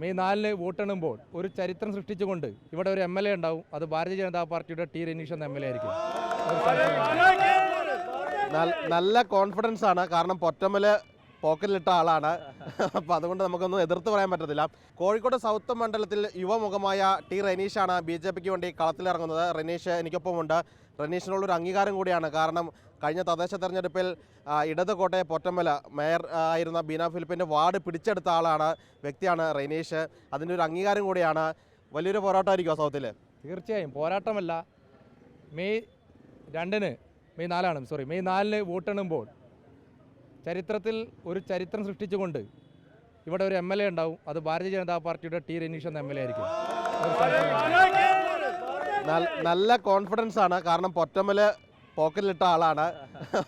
May 4-ന് വോട്ടെണ്ണുമ്പോൾ ഒരു ചരിത്രം സൃഷ്ടിച്ചുകൊണ്ട് ഇവിടെ ഒരു MLA ഉണ്ടാവും. അത് ഭാരതീയ ജനതാ പാർട്ടിയുടെ ടി രനീഷ് എന്ന MLA ആയിരിക്കും. നല്ല കോൺഫിഡൻസ് ആണ്. കാരണം പൊറ്റമ്മല് പോക്കറ്റിലിട്ട ആളാണ്. അപ്പം അതുകൊണ്ട് നമുക്കൊന്നും എതിർത്ത് പറയാൻ പറ്റത്തില്ല. കോഴിക്കോട് സൗത്ത് മണ്ഡലത്തിൽ യുവമുഖമായ ടി റനീഷാണ് BJPക്ക് വേണ്ടി കളത്തിലിറങ്ങുന്നത്. റനീഷ് എനിക്കൊപ്പമുണ്ട്. റനീഷിനുള്ളൊരു അംഗീകാരം കൂടിയാണ്. കാരണം കഴിഞ്ഞ തദ്ദേശ തെരഞ്ഞെടുപ്പിൽ ഇടത് കോട്ടയ പൊറ്റമ്മല മേയർ ആയിരുന്ന ബീന ഫിലിപ്പിൻ്റെ വാർഡ് പിടിച്ചെടുത്ത ആളാണ്, വ്യക്തിയാണ് റനീഷ്. അതിൻ്റെ ഒരു അംഗീകാരം കൂടിയാണ്. വലിയൊരു പോരാട്ടമായിരിക്കുമോ സൗത്തിൽ? തീർച്ചയായും പോരാട്ടമല്ല. മെയ് 4-ന് വോട്ടെണ്ണുമ്പോൾ ചരിത്രത്തിൽ ഒരു ചരിത്രം സൃഷ്ടിച്ചുകൊണ്ട് ഇവിടെ ഒരു MLA ഉണ്ടാവും. അത് ഭാരതീയ ജനതാ പാർട്ടിയുടെ ടി രനീഷ് എന്ന MLA ആയിരിക്കും. നല്ല കോൺഫിഡൻസ് ആണ്. കാരണം പൊറ്റമ്മല് പോക്കറ്റിലിട്ട ആളാണ്.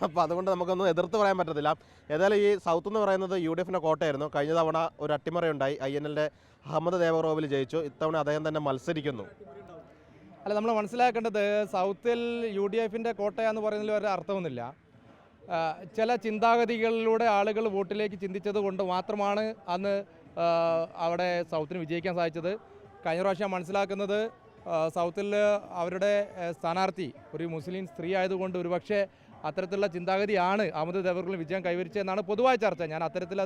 അപ്പോൾ അതുകൊണ്ട് നമുക്കൊന്നും എതിർത്ത് പറയാൻ പറ്റത്തില്ല. ഏതായാലും ഈ സൗത്ത് എന്ന് പറയുന്നത് UDFിൻ്റെ കോട്ടയായിരുന്നു. കഴിഞ്ഞ തവണ ഒരു അട്ടിമറിയുണ്ടായി. INLൻ്റെ അഹമ്മദ് ദേവറോവിൽ ജയിച്ചു. ഇത്തവണ അദ്ദേഹം തന്നെ മത്സരിക്കുന്നു. അല്ല, നമ്മൾ മനസ്സിലാക്കേണ്ടത് സൗത്തിൽ UDFിൻ്റെ കോട്ടയെന്ന് പറയുന്നതിൽ ഒരു അർത്ഥമൊന്നുമില്ല. ചില ചിന്താഗതികളിലൂടെ ആളുകൾ വോട്ടിലേക്ക് ചിന്തിച്ചത് കൊണ്ട് മാത്രമാണ് അന്ന് അവിടെ സൗത്തിന് വിജയിക്കാൻ സാധിച്ചത്. കഴിഞ്ഞ പ്രാവശ്യം മനസ്സിലാക്കുന്നത് സൗത്തിൽ അവരുടെ സ്ഥാനാർത്ഥി ഒരു മുസ്ലിം സ്ത്രീ ആയതുകൊണ്ട് ഒരുപക്ഷെ അത്തരത്തിലുള്ള ചിന്താഗതിയാണ് അഹമ്മദ് ദേവറിൽ വിജയം കൈവരിച്ചതെന്നാണ് പൊതുവായ ചർച്ച. ഞാൻ അത്തരത്തിൽ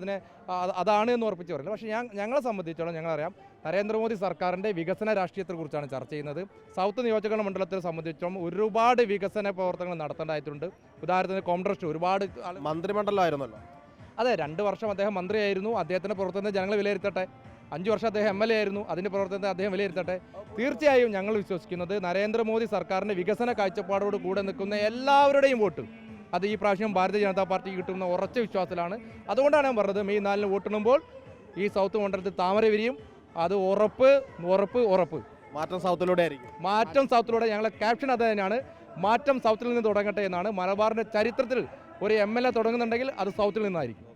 അതാണ് എന്ന് ഉറപ്പിച്ച് പറയുന്നത്. പക്ഷേ ഞങ്ങളെ സംബന്ധിച്ചോളം ഞങ്ങളറിയാം, നരേന്ദ്രമോദി സർക്കാരിൻ്റെ വികസന രാഷ്ട്രീയത്തെക്കുറിച്ചാണ് ചർച്ച ചെയ്യുന്നത്. സൗത്ത് നിയോജക മണ്ഡലത്തെ സംബന്ധിച്ചോളം ഒരുപാട് വികസന പ്രവർത്തനങ്ങൾ നടത്തേണ്ടതായിട്ടുണ്ട്. ഉദാഹരണത്തിന് കോൺഗ്രസ് ഒരുപാട് മന്ത്രിമണ്ഡലമായിരുന്നല്ലോ. അതെ, 2 വർഷം അദ്ദേഹം മന്ത്രിയായിരുന്നു. അദ്ദേഹത്തിൻ്റെ പ്രവർത്തനത്തെ ജനങ്ങൾ വിലയിരുത്തട്ടെ. 5 വർഷം അദ്ദേഹം MLA ആയിരുന്നു. അതിൻ്റെ പ്രവർത്തനത്തെ അദ്ദേഹം വിലയിരുത്തട്ടെ. തീർച്ചയായും ഞങ്ങൾ വിശ്വസിക്കുന്നത് നരേന്ദ്രമോദി സർക്കാരിൻ്റെ വികസന കാഴ്ചപ്പാടോട് കൂടെ നിൽക്കുന്ന എല്ലാവരുടെയും വോട്ട് അത് ഈ പ്രാവശ്യം ഭാരതീയ ജനതാ പാർട്ടിക്ക് കിട്ടുന്ന ഉറച്ച വിശ്വാസത്തിലാണ്. അതുകൊണ്ടാണ് ഞാൻ പറഞ്ഞത്, മെയ് 4-ന് വോട്ടെണ്ണുമ്പോൾ ഈ സൗത്ത് മണ്ഡലത്തിൽ താമര വിരിയും. അത് ഉറപ്പ്. മാറ്റം സൗത്തിലൂടെ ആയിരിക്കും. മാറ്റം സൗത്തിലൂടെ. ഞങ്ങളെ ക്യാപ്ഷൻ അത് തന്നെയാണ്, മാറ്റം സൗത്തിൽ നിന്ന് തുടങ്ങട്ടെ എന്നാണ്. മലബാറിൻ്റെ ചരിത്രത്തിൽ ഒരു MLA തുടങ്ങുന്നുണ്ടെങ്കിൽ അത് സൗത്തിൽ നിന്നായിരിക്കും.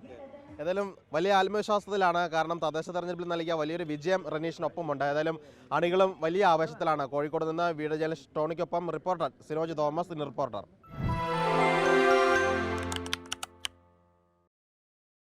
ഏതായാലും വലിയ ആത്മവിശ്വാസത്തിലാണ്. കാരണം തദ്ദേശ തെരഞ്ഞെടുപ്പിൽ നൽകിയ വലിയൊരു വിജയം റനീഷിനൊപ്പമുണ്ട്. ഏതായാലും അണികളും വലിയ ആവേശത്തിലാണ്. കോഴിക്കോട് നിന്ന് വീഡിയോ ജേർണലിസ്റ്റ് ടോണിക്കൊപ്പം റിപ്പോർട്ടർ സിനോജ് തോമസ്, റിപ്പോർട്ടർ.